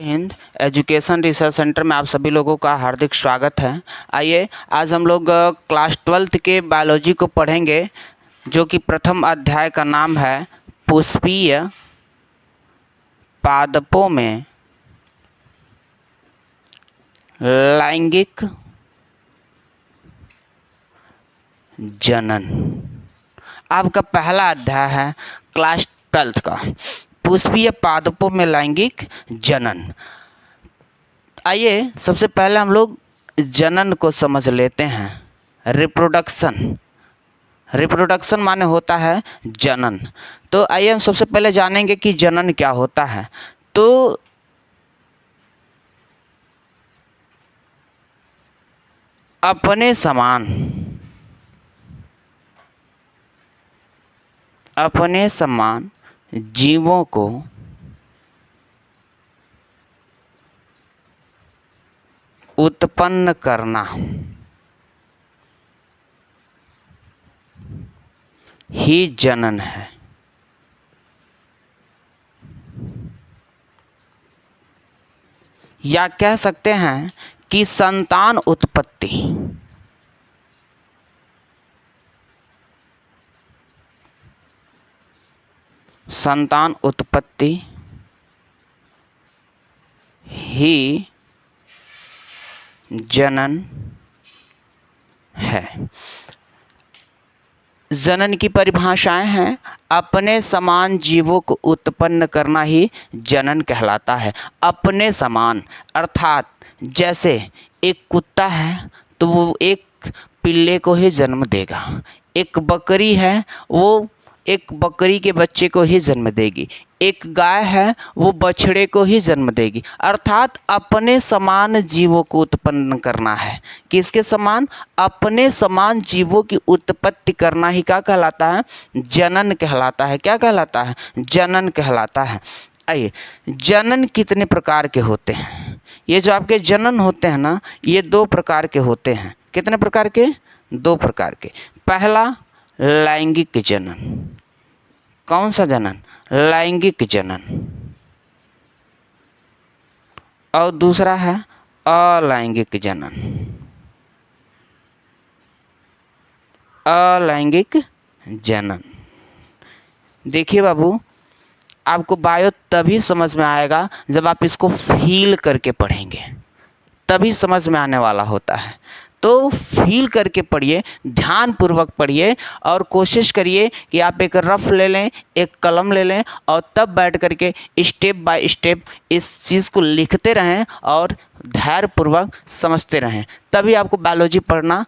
Hind education research centre में आप सभी लोगों का हार्दिक स्वागत है। आइए आज हम लोग क्लास 12th के बायोलॉजी को पढ़ेंगे, जो कि प्रथम अध्याय का नाम है पुष्पीय पादपों में लैंगिक जनन। आपका पहला अध्याय है क्लास 12th का, पुष्पीय पादपों में लैंगिक जनन। आइए सबसे पहले हम लोग जनन को समझ लेते हैं। रिप्रोडक्शन माने होता है जनन। तो आइए हम सबसे पहले जानेंगे कि जनन क्या होता है। तो अपने समान जीवों को उत्पन्न करना ही जनन है। या कह सकते हैं कि संतान उत्पत्ति ही जनन है। जनन की परिभाषाएं हैं, अपने समान जीवों को उत्पन्न करना ही जनन कहलाता है। अपने समान अर्थात जैसे एक कुत्ता है तो वो एक पिल्ले को ही जन्म देगा, एक बकरी है वो एक बकरी के बच्चे को ही जन्म देगी, एक गाय है वो बछड़े को ही जन्म देगी। अर्थात अपने समान जीवों को उत्पन्न करना है। किसके समान? अपने समान जीवों की उत्पत्ति करना ही क्या कहलाता है? जनन कहलाता है। क्या कहलाता है? जनन कहलाता है। आइए, जनन कितने प्रकार के होते हैं? ये जो आपके जनन होते हैं ना, ये 2 प्रकार के होते हैं। कितने प्रकार के? 2 प्रकार के। पहला लैंगिक जनन। कौन सा जनन? लैंगिक जनन। और दूसरा है अलैंगिक जनन। अलैंगिक जनन। देखिए बाबू, आपको बायो तभी समझ में आएगा जब आप इसको फील करके पढ़ेंगे, तभी समझ में आने वाला होता है। तो फील करके पढ़िए, ध्यानपूर्वक पढ़िए और कोशिश करिए कि आप एक रफ ले लें, एक कलम ले लें और तब बैठ करके स्टेप बाय स्टेप इस चीज़ को लिखते रहें और धैर्यपूर्वक समझते रहें। तभी आपको बायोलॉजी पढ़ना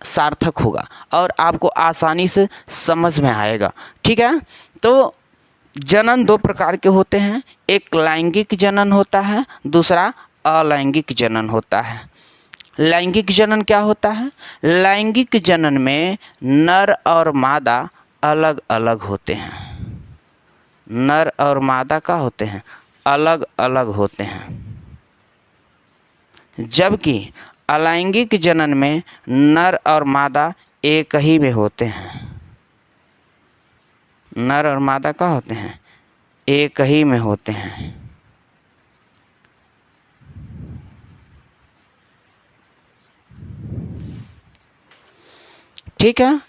सार्थक होगा और आपको आसानी से समझ में आएगा। ठीक है? तो जनन 2 प्रकार के होते हैं, एक लैंगिक जनन होता है, दूसरा अलैंगिक जनन होता है। लैंगिक जनन क्या होता है? लैंगिक जनन में नर और मादा अलग अलग होते हैं। नर और मादा का होते हैं? अलग अलग होते हैं। जबकि अलैंगिक जनन में नर और मादा एक ही में होते हैं। नर और मादा का होते हैं? एक ही में होते हैं। ठीक है?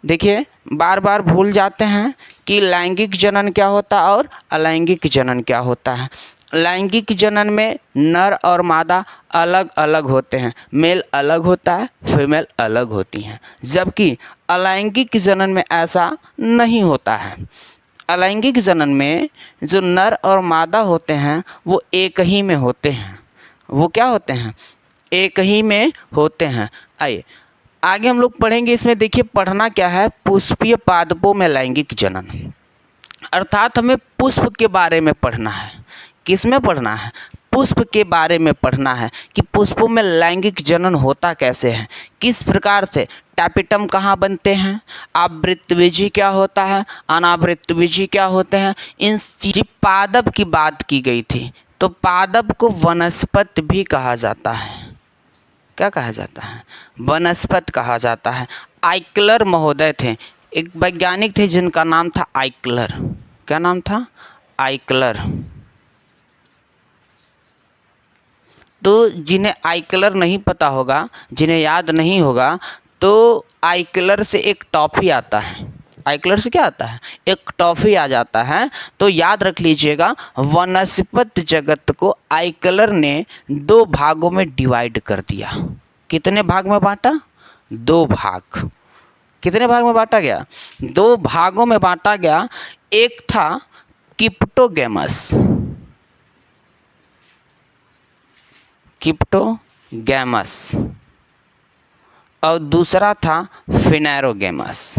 देखिए, बार बार भूल जाते हैं कि लैंगिक जनन क्या होता है और अलैंगिक जनन क्या होता है। लैंगिक जनन में नर और मादा अलग अलग होते हैं, मेल अलग होता है, फीमेल अलग होती हैं। जबकि अलैंगिक जनन में ऐसा नहीं होता है। अलैंगिक जनन में जो नर और मादा होते हैं वो एक ही में होते हैं। वो क्या होते हैं? एक ही में होते हैं। आइए आगे हम लोग पढ़ेंगे। इसमें देखिए पढ़ना क्या है, पुष्पीय पादपों में लैंगिक जनन। अर्थात हमें पुष्प के बारे में पढ़ना है। किस में पढ़ना है? पुष्प के बारे में पढ़ना है कि पुष्पों में लैंगिक जनन होता कैसे है, किस प्रकार से, टैपिटम कहाँ बनते हैं, आवृतबीजी क्या होता है, अनावृतबीजी क्या होते हैं। इन पादप की बात की गई थी। तो पादप को वनस्पति भी कहा जाता है। क्या कहा जाता है? वनस्पति कहा जाता है। आइक्लर महोदय थे, एक वैज्ञानिक थे जिनका नाम था आइक्लर। क्या नाम था? आइक्लर। तो जिन्हें आई कलर नहीं पता होगा, जिन्हें याद नहीं होगा, तो आई कलर से एक टॉफ़ी आता है। आई कलर से क्या आता है? एक टॉफ़ी आ जाता है। तो याद रख लीजिएगा, वनस्पति जगत को आई कलर ने 2 भागों में डिवाइड कर दिया। कितने भाग में बांटा? 2 भाग। कितने भाग में बांटा गया? 2 भागों में बांटा गया। एक था क्रिप्टोगैमस, क्रिप्टोगैमस, और दूसरा था फिनेरोगैमस।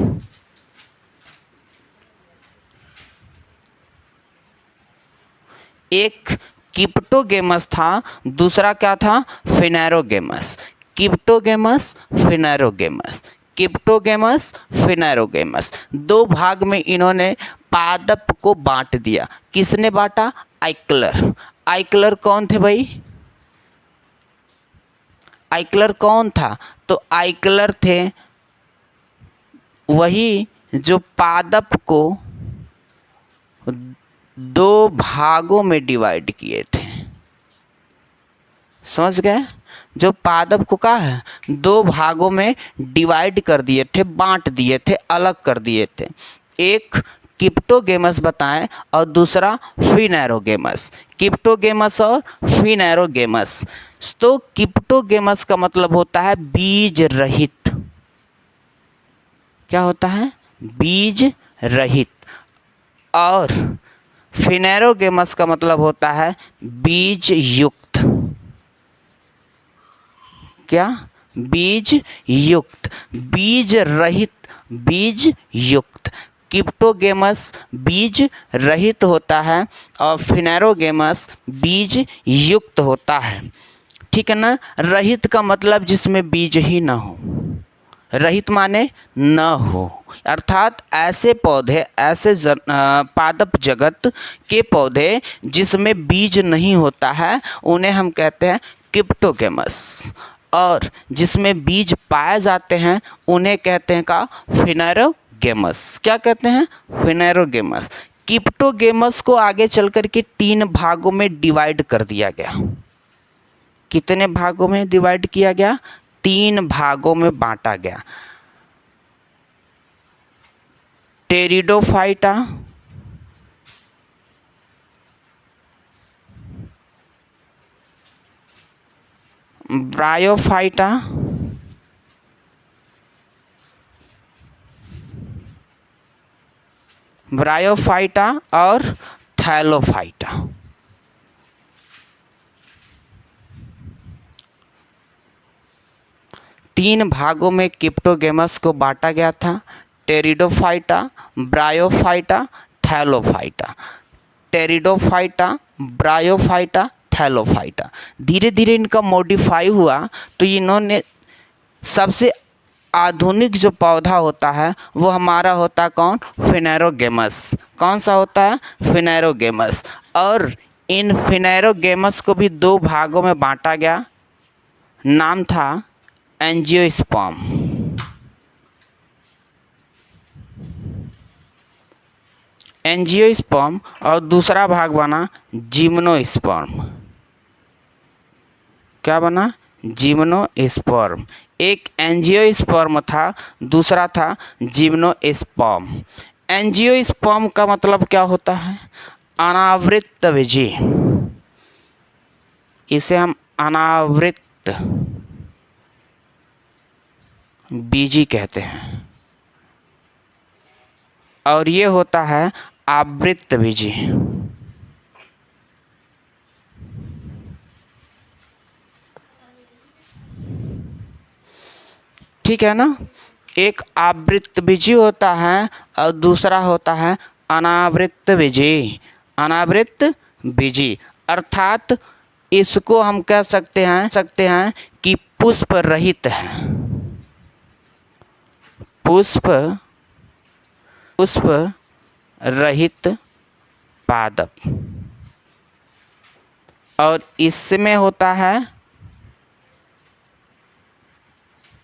एक क्रिप्टोगैमस था, दूसरा क्या था? फिनेरोगैमस। क्रिप्टोगैमस, फिनेरोगैमस, क्रिप्टोगैमस, फिनेरोगैमस, 2 भाग में इन्होंने पादप को बांट दिया। किसने बांटा? आइक्लर। आइक्लर कौन थे भाई? आइक्लर कौन था? तो आइक्लर थे वही जो पादप को 2 भागों में डिवाइड किए थे। समझ गए? जो पादप को क्या है, 2 भागों में डिवाइड कर दिए थे, बांट दिए थे, अलग कर दिए थे। एक क्रिप्टोगैमस बताएं और दूसरा फिनेरोगैमस। क्रिप्टोगैमस और फिनेरोगैमस। तो क्रिप्टोगैमस का मतलब होता है बीज रहित। क्या होता है? बीज रहित। और फिनेरोगैमस का मतलब होता है बीज युक्त। क्या? बीज युक्त। बीज रहित, बीज युक्त। क्रिप्टोगैमस बीज रहित होता है और फिनेरोगैमस बीज युक्त होता है। ठीक है ना? रहित का मतलब जिसमें बीज ही ना हो। रहित माने न हो, अर्थात ऐसे पौधे, ऐसे पादप जगत के पौधे जिसमें बीज नहीं होता है, उन्हें हम कहते हैं क्रिप्टोगैमस। और जिसमें बीज पाए जाते हैं उन्हें कहते हैं का? फिनेरोगैमस। क्या कहते हैं? फिनेरोगैमस। क्रिप्टोगैमस को आगे चल कर के 3 भागों में डिवाइड कर दिया गया। कितने भागों में डिवाइड किया गया? 3 भागों में बांटा गया। टेरिडोफाइटा, ब्रायोफाइटा, ब्रायोफाइटा और थैलोफाइटा। तीन भागों में क्रिप्टोगैमस को बांटा गया था। Pteridophyta, bryophyta, Thallophyta. Pteridophyta, bryophyta, Thallophyta. धीरे धीरे इनका मॉडिफाई हुआ तो इन्होंने सबसे आधुनिक जो पौधा होता है वो हमारा होता है कौन? फिनेरोगैमस। कौन सा होता है? फिनेरोगैमस। और इन फिनेरोगैमस को भी 2 भागों में बांटा गया। नाम था एंजियोस्पर्म। एंजियोस्पर्म और दूसरा भाग बना जिम्नोस्पर्म। क्या बना? जिम्नोस्पर्म। एक एंजियोस्पर्म था, दूसरा था जिम्नोस्पर्म। एंजियोस्पर्म का मतलब क्या होता है? अनावृत बीजी। इसे हम अनावृत बीजी कहते हैं। और ये होता है आवृत बीजी। ठीक है ना? एक आवृत बीजी होता है और दूसरा होता है अनावृत बीजी। अनावृत बीजी अर्थात इसको हम कह सकते हैं कि पुष्प रहित है। पुष्प रहित पादप। और इसमें होता है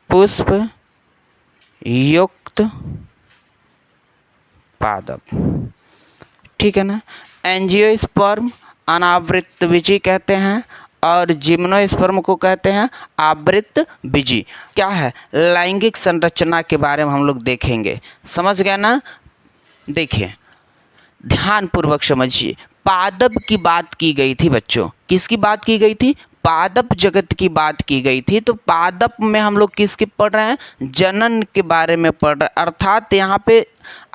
पुष्प युक्त पादप। ठीक है ना? एंजियोस्पर्म अनावृत बीजी कहते हैं और जिम्नोस्पर्म को कहते हैं आवृत बीजी। क्या है, लैंगिक संरचना के बारे में हम लोग देखेंगे। समझ गए ना? देखिए ध्यान पूर्वक समझिए। पादप की बात की गई थी बच्चों, किसकी बात की गई थी? पादप जगत की बात की गई थी। तो पादप में हम लोग किसकी पढ़ रहे हैं? जनन के बारे में पढ़ रहे हैं। अर्थात यहाँ पे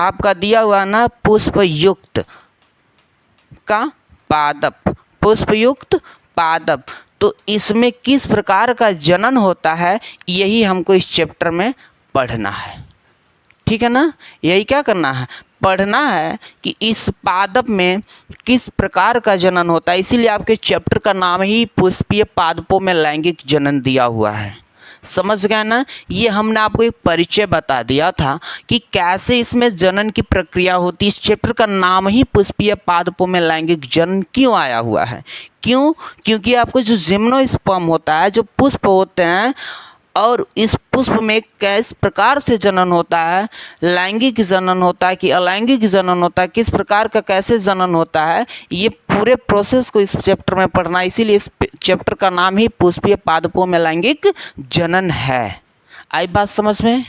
आपका दिया हुआ ना पुष्पयुक्त का पादप, पुष्पयुक्त पादप। तो इसमें किस प्रकार का जनन होता है, यही हमको इस चैप्टर में पढ़ना है। ठीक है ना? यही क्या करना है, पढ़ना है कि इस पादप में किस प्रकार का जनन होता है। इसीलिए आपके चैप्टर का नाम ही पुष्पीय पादपों में लैंगिक जनन दिया हुआ है। समझ गए ना? ये हमने आपको एक परिचय बता दिया था कि कैसे इसमें जनन की प्रक्रिया होती है। इस चैप्टर का नाम ही पुष्पीय पादपों में लैंगिक जनन क्यों आया हुआ है? क्यों? क्योंकि आपको जो जिम्नोस्पर्म होता है, जो पुष्प होते हैं, और इस पुष्प में किस प्रकार से जनन होता है, लैंगिक जनन होता है कि अलैंगिक जनन होता है, किस प्रकार का कैसे जनन होता है, ये पूरे प्रोसेस को इस चैप्टर में पढ़ना है। इसीलिए इस चैप्टर का नाम ही पुष्पीय पादपों में लैंगिक जनन है। आई बात समझ में?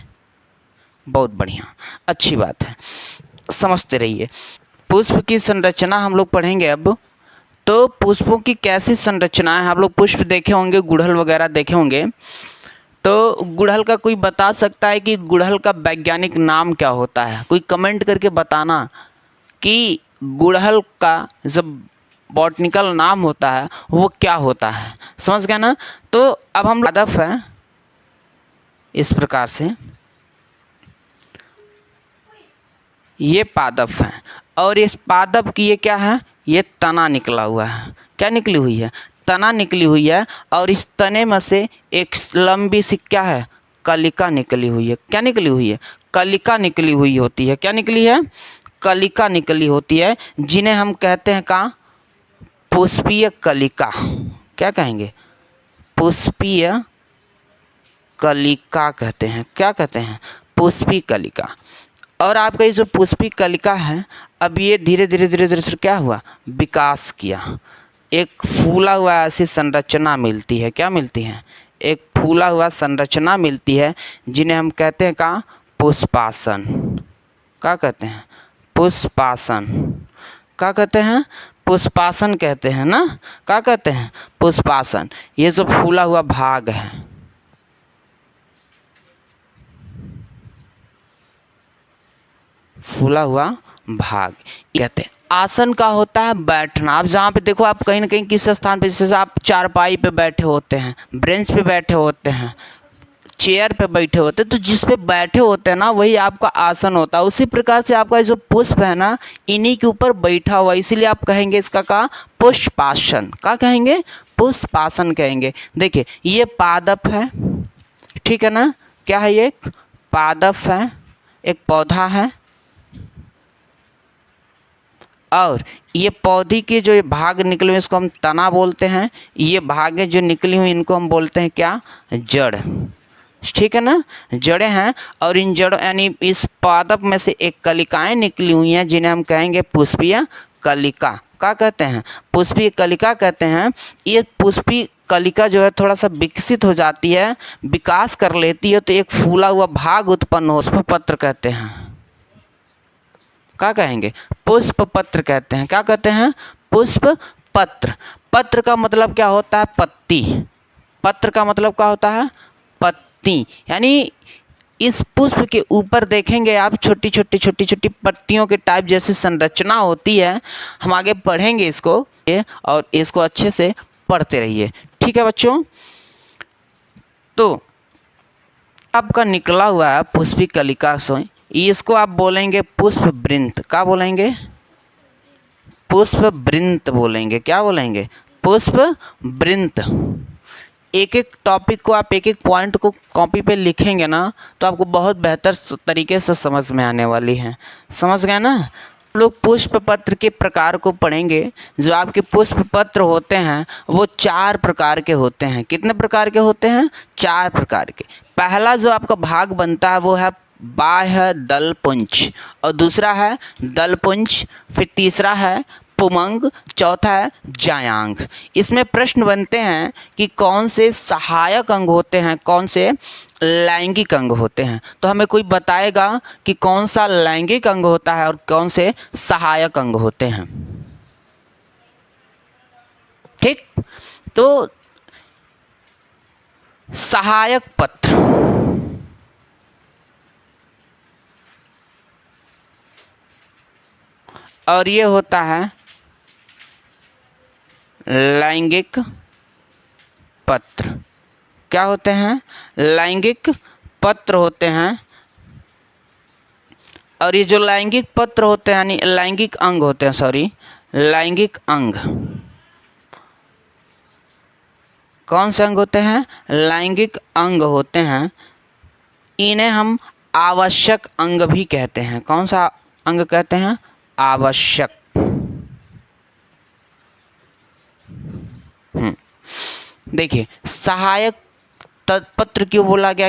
बहुत बढ़िया, अच्छी बात है, समझते रहिए। पुष्प की संरचना हम लोग पढ़ेंगे अब। तो पुष्पों की कैसी संरचना है, आप लोग पुष्प देखे होंगे, गुड़हल वगैरह देखे होंगे। तो गुड़हल का कोई बता सकता है कि गुड़हल का वैज्ञानिक नाम क्या होता है? कोई कमेंट करके बताना कि गुड़हल का जब बॉटनिकल नाम होता है वो क्या होता है। समझ गए ना? तो अब हम पादप है इस प्रकार से, ये पादप है, और इस पादप की ये क्या है, ये तना निकला हुआ है। क्या निकली हुई है? तना निकली हुई है। और इस तने में से एक लंबी सी क्या है, कलिका निकली हुई है। क्या निकली हुई है? कलिका निकली हुई होती है। क्या निकली है? कलिका निकली होती है, जिन्हें हम कहते हैं का पुष्पीय कलिका। क्या कहेंगे? पुष्पीय कलिका कहते हैं। क्या कहते हैं? पुष्पीय कलिका। और आपका ये जो पुष्पीय कलिका है, अब ये धीरे धीरे से क्या हुआ, विकास किया। एक फूला हुआ ऐसी संरचना मिलती है। क्या मिलती है? एक फूला हुआ संरचना मिलती है, जिन्हें हम कहते हैं का पुष्पासन। क्या कहते हैं? पुष्पासन। क्या कहते हैं? पुष्पासन कहते हैं ना। क्या कहते हैं? पुष्पासन। ये जो फूला हुआ भाग है, फूला हुआ भाग कहते हैं। आसन का होता है बैठना। आप जहाँ पे देखो, आप कहीं ना कहीं किस स्थान पे, जैसे आप चारपाई पे बैठे होते हैं, ब्रेंच पे बैठे होते हैं, चेयर पे बैठे होते हैं, तो जिस पे बैठे होते हैं ना, वही आपका आसन होता है। उसी प्रकार से आपका जो पुष्प है ना, इन्हीं के ऊपर बैठा हुआ, इसीलिए आप कहेंगे इसका का पुष्पासन। क्या कहेंगे? पुष्पासन कहेंगे। देखिए ये पादप है, ठीक है ना? क्या है? ये एक पादप है, एक पौधा है। और ये पौधे के जो ये भाग निकले हुए, इसको हम तना बोलते हैं। ये भागें जो निकली हुई, इनको हम बोलते हैं क्या? जड़। ठीक है ना? जड़ें हैं। और इन जड़ों यानी इस पादप में से एक कलिकाएं निकली हुई हैं, जिन्हें हम कहेंगे पुष्पीय कलिका। क्या कहते हैं? पुष्पीय कलिका कहते हैं। ये पुष्पीय कलिका जो है थोड़ा सा विकसित हो जाती है, विकास कर लेती है, तो एक फूला हुआ भाग उत्पन्न हो, उसको पत्र कहते हैं। क्या कहेंगे? पुष्प पत्र कहते हैं। क्या कहते हैं? पुष्प पत्र। पत्र का मतलब क्या होता है? पत्ती। पत्र का मतलब क्या होता है? पत्ती। यानी इस पुष्प के ऊपर देखेंगे आप, छोटी छोटी पत्तियों के टाइप जैसी संरचना होती है। हम आगे पढ़ेंगे इसको, और इसको अच्छे से पढ़ते रहिए। ठीक है बच्चों? तो आपका निकला हुआ है पुष्पीय कलिका से, इसको आप बोलेंगे पुष्प वृंत। क्या बोलेंगे? पुष्प वृंत बोलेंगे। क्या बोलेंगे? पुष्प वृंत। एक एक टॉपिक को आप, एक एक पॉइंट को कॉपी पे लिखेंगे ना, तो आपको बहुत बेहतर तरीके से समझ में आने वाली है। समझ गए ना? लोग पुष्प पत्र के प्रकार को पढ़ेंगे। जो आपके पुष्प पत्र होते हैं वो 4 प्रकार के होते हैं। कितने प्रकार के होते हैं? 4 प्रकार के। पहला जो आपका भाग बनता है वो है बाह्य दलपुंज, और दूसरा है दलपुंज, फिर तीसरा है पुमंग, चौथा है जायांग। इसमें प्रश्न बनते हैं कि कौन से सहायक अंग होते हैं, कौन से लैंगिक अंग होते हैं। तो हमें कोई बताएगा कि कौन सा लैंगिक अंग होता है और कौन से सहायक अंग होते हैं। ठीक, तो सहायक पत्र और ये होता है लैंगिक पत्र। क्या होते हैं? लैंगिक पत्र होते हैं। और ये जो लैंगिक पत्र होते हैं यानी लैंगिक अंग होते हैं, सॉरी, लैंगिक अंग कौन से अंग होते हैं? लैंगिक अंग होते हैं। इन्हें हम आवश्यक अंग भी कहते हैं। कौन सा अंग कहते हैं? आवश्यक। देखिए, सहायक पत्र क्यों बोला गया?